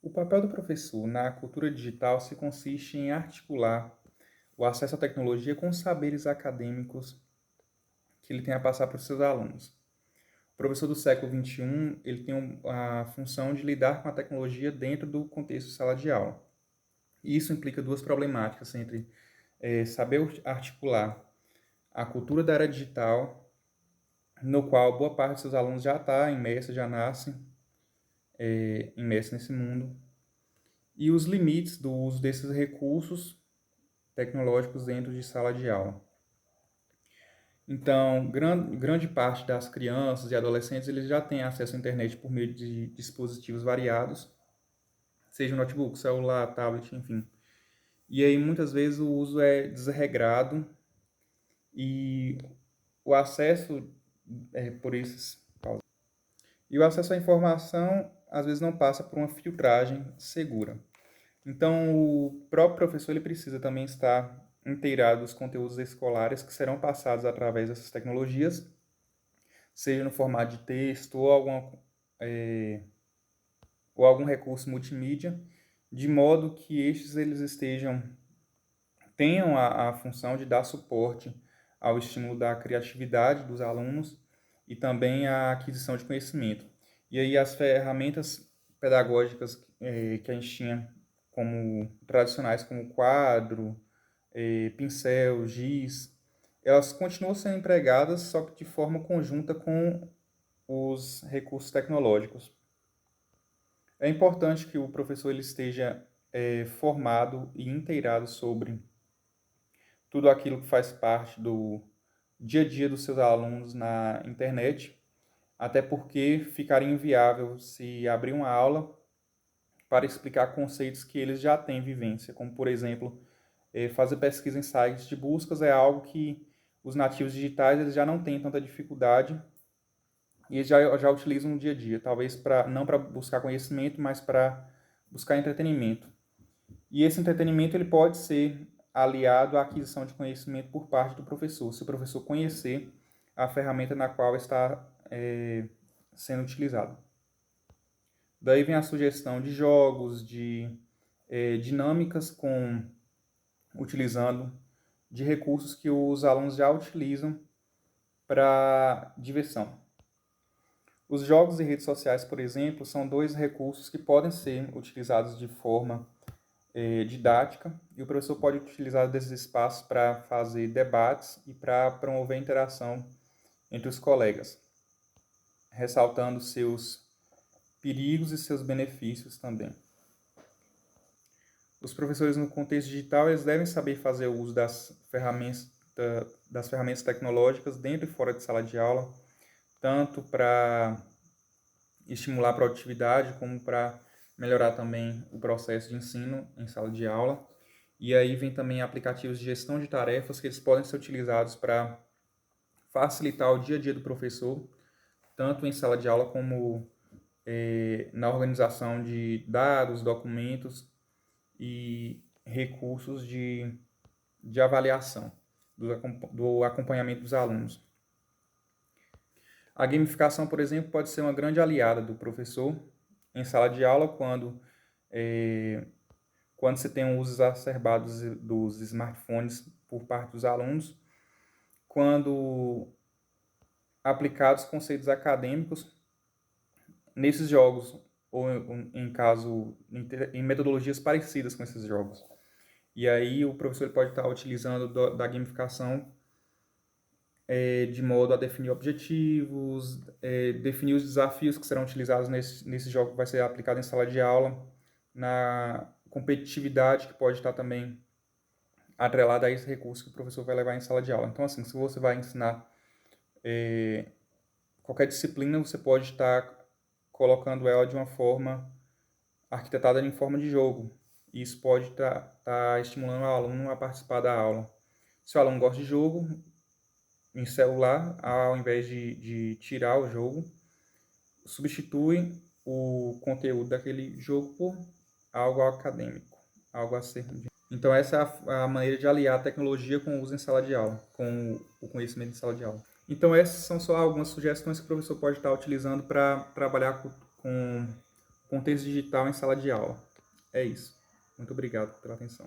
O papel do professor na cultura digital se consiste em articular o acesso à tecnologia com os saberes acadêmicos que ele tem a passar para os seus alunos. O professor do século XXI, ele tem a função de lidar com a tecnologia dentro do contexto de sala de aula. E isso implica duas problemáticas entre saber articular a cultura da era digital, no qual boa parte dos seus alunos já está imersa, já nasce imersa nesse mundo, e os limites do uso desses recursos tecnológicos dentro de sala de aula. Então, grande parte das crianças e adolescentes eles já têm acesso à internet por meio de dispositivos variados, seja notebook, celular, tablet, enfim. E aí, muitas vezes, o uso é desregrado e o acesso por esses... E o acesso à informação, às vezes, não passa por uma filtragem segura. Então, o próprio professor ele precisa também estar inteirado dos conteúdos escolares que serão passados através dessas tecnologias, seja no formato de texto ou algum recurso multimídia, de modo que estes eles tenham a função de dar suporte ao estímulo da criatividade dos alunos e também à aquisição de conhecimento. E aí as ferramentas pedagógicas que a gente tinha como tradicionais, como quadro, pincel, giz, elas continuam sendo empregadas, só que de forma conjunta com os recursos tecnológicos. É importante que o professor ele esteja formado e inteirado sobre tudo aquilo que faz parte do dia a dia dos seus alunos na internet, até porque ficaria inviável se abrir uma aula para explicar conceitos que eles já têm vivência, como, por exemplo, fazer pesquisa em sites de buscas é algo que os nativos digitais eles já não têm tanta dificuldade e eles já utilizam no dia a dia, talvez não para buscar conhecimento, mas para buscar entretenimento. E esse entretenimento ele pode ser aliado à aquisição de conhecimento por parte do professor, se o professor conhecer a ferramenta na qual está sendo utilizado. Daí vem a sugestão de jogos, de dinâmicas utilizando de recursos que os alunos já utilizam para diversão. Os jogos e redes sociais, por exemplo, são dois recursos que podem ser utilizados de forma didática e o professor pode utilizar desses espaços para fazer debates e para promover a interação entre os colegas, ressaltando seus perigos e seus benefícios também. Os professores no contexto digital eles devem saber fazer o uso das ferramentas tecnológicas dentro e fora de sala de aula, tanto para estimular a produtividade como para melhorar também o processo de ensino em sala de aula. E aí vem também aplicativos de gestão de tarefas que eles podem ser utilizados para facilitar o dia a dia do professor, tanto em sala de aula como na organização de dados, documentos e recursos de avaliação do acompanhamento dos alunos. A gamificação, por exemplo, pode ser uma grande aliada do professor em sala de aula quando você tem um uso exacerbado dos smartphones por parte dos alunos, quando aplicados conceitos acadêmicos nesses jogos ou em metodologias parecidas com esses jogos. E aí o professor pode estar utilizando da gamificação de modo a definir objetivos, definir os desafios que serão utilizados nesse jogo que vai ser aplicado em sala de aula, na competitividade que pode estar também atrelada a esse recurso que o professor vai levar em sala de aula. Então, assim, se você vai ensinar qualquer disciplina, você pode estar colocando ela de uma forma arquitetada em forma de jogo. E isso pode estar estimulando o aluno a participar da aula. Se o aluno gosta de jogo, em celular, ao invés de tirar o jogo, substitui o conteúdo daquele jogo por algo acadêmico, algo a ser. Então essa é a maneira de aliar a tecnologia com o uso em sala de aula, com o conhecimento em sala de aula. Então essas são só algumas sugestões que o professor pode estar utilizando para trabalhar com contexto digital em sala de aula. É isso. Muito obrigado pela atenção.